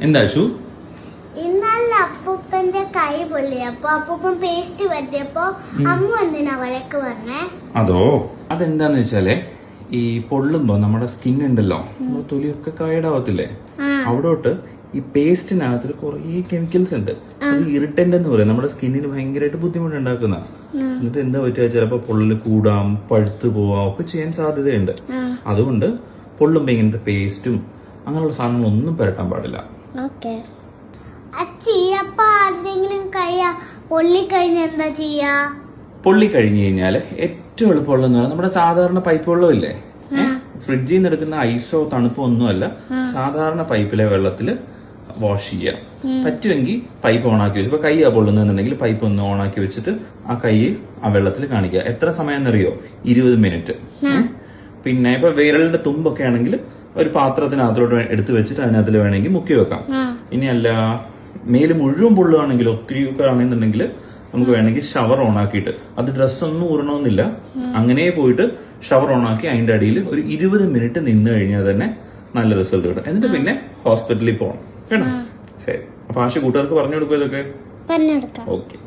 എന്താ ഷു? ഇന്നല്ല അപ്പൂപ്പന്റെ കൈ പൊള്ളിയപ്പോ അപ്പൂപ്പൻ പേസ്റ്റ് പറ്റിയപ്പോ അമ്മ എന്തിനാ വഴക്ക് പറഞ്ഞേ? അതോ അതെന്താന്ന് വെച്ചാലേ, ഈ പൊള്ളുമ്പോ നമ്മുടെ സ്കിൻ ഉണ്ടല്ലോ, നമ്മുടെ തൊലിയൊക്കെ കയടാവത്തില്ലേ, അവിടോട്ട് ഈ പേസ്റ്റിനകത്ത് കുറേ കെമിക്കൽസ് ഉണ്ട്. അത് ഇറിറ്റന്റ് എന്ന് പറയും, നമ്മുടെ സ്കിന്നിന് ഭയങ്കരമായിട്ട് ബുദ്ധിമുട്ടുണ്ടാക്കുന്ന. എന്നിട്ട് എന്താ പറ്റുക, ചിലപ്പോ പൊള്ളല് കൂടാം, പഴുത്തു പോവാം ഒക്കെ ചെയ്യാൻ സാധ്യതയുണ്ട്. അതുകൊണ്ട് പൊള്ളുമ്പോ ഇങ്ങനത്തെ പേസ്റ്റും അങ്ങനെയുള്ള സാധനങ്ങളൊന്നും പുരട്ടാൻ പാടില്ല. പൊള്ളിക്കഴിഞ്ഞ എന്താ ചെയ്യാ? പൊള്ളി കഴിഞ്ഞു കഴിഞ്ഞാല് ഏറ്റവും എളുപ്പമുള്ളതെന്ന് പറഞ്ഞാൽ നമ്മുടെ സാധാരണ പൈപ്പ് വെള്ളമില്ലേ, ഫ്രിഡ്ജിൽ നിന്ന് എടുക്കുന്ന ഐസോ തണുപ്പോ ഒന്നുമല്ല, സാധാരണ പൈപ്പിലെ വെള്ളത്തില് വാഷ് ചെയ്യാം. പറ്റുമെങ്കിൽ പൈപ്പ് ഓണാക്കി വെച്ച്, ഇപ്പൊ കൈയാ പൊള്ളുന്നുണ്ടെങ്കിൽ പൈപ്പ് ഒന്ന് ഓണാക്കി വെച്ചിട്ട് ആ കൈ ആ വെള്ളത്തിൽ കാണിക്കുക. എത്ര സമയം എന്നറിയോ? 20 മിനിറ്റ്. പിന്നെ ഇപ്പൊ വിരലിന്റെ തുമ്പൊക്കെ ആണെങ്കിൽ ഒരു പാത്രത്തിനകത്തോട്ട് എടുത്തു വെച്ചിട്ട് അതിനകത്തിൽ വേണമെങ്കിൽ മുക്കി വെക്കാം. ഇനി അല്ല മേല് മുഴുവൻ പൊള്ളുകയാണെങ്കിൽ, ഒത്തിരി ഒക്കെ ആണെന്നുണ്ടെങ്കിൽ നമുക്ക് വേണമെങ്കിൽ ഷവർ ഓൺ ആക്കിയിട്ട്, അത് ഡ്രസ്സൊന്നും ഊറണമെന്നില്ല, അങ്ങനെ പോയിട്ട് ഷവർ ഓൺ ആക്കി അതിന്റെ അടിയിൽ ഒരു 20 മിനിറ്റ് നിന്ന് കഴിഞ്ഞാൽ തന്നെ നല്ല റിസൾട്ട് കിട്ടും. എന്നിട്ട് പിന്നെ ഹോസ്പിറ്റലിൽ പോകണം കേട്ടോ. ശരി, അപ്പൊ ആശ കൂട്ടുകാർക്ക് പറഞ്ഞു കൊടുക്കും ഇതൊക്കെ. പറഞ്ഞു കൊടുക്കാം. ഓക്കെ.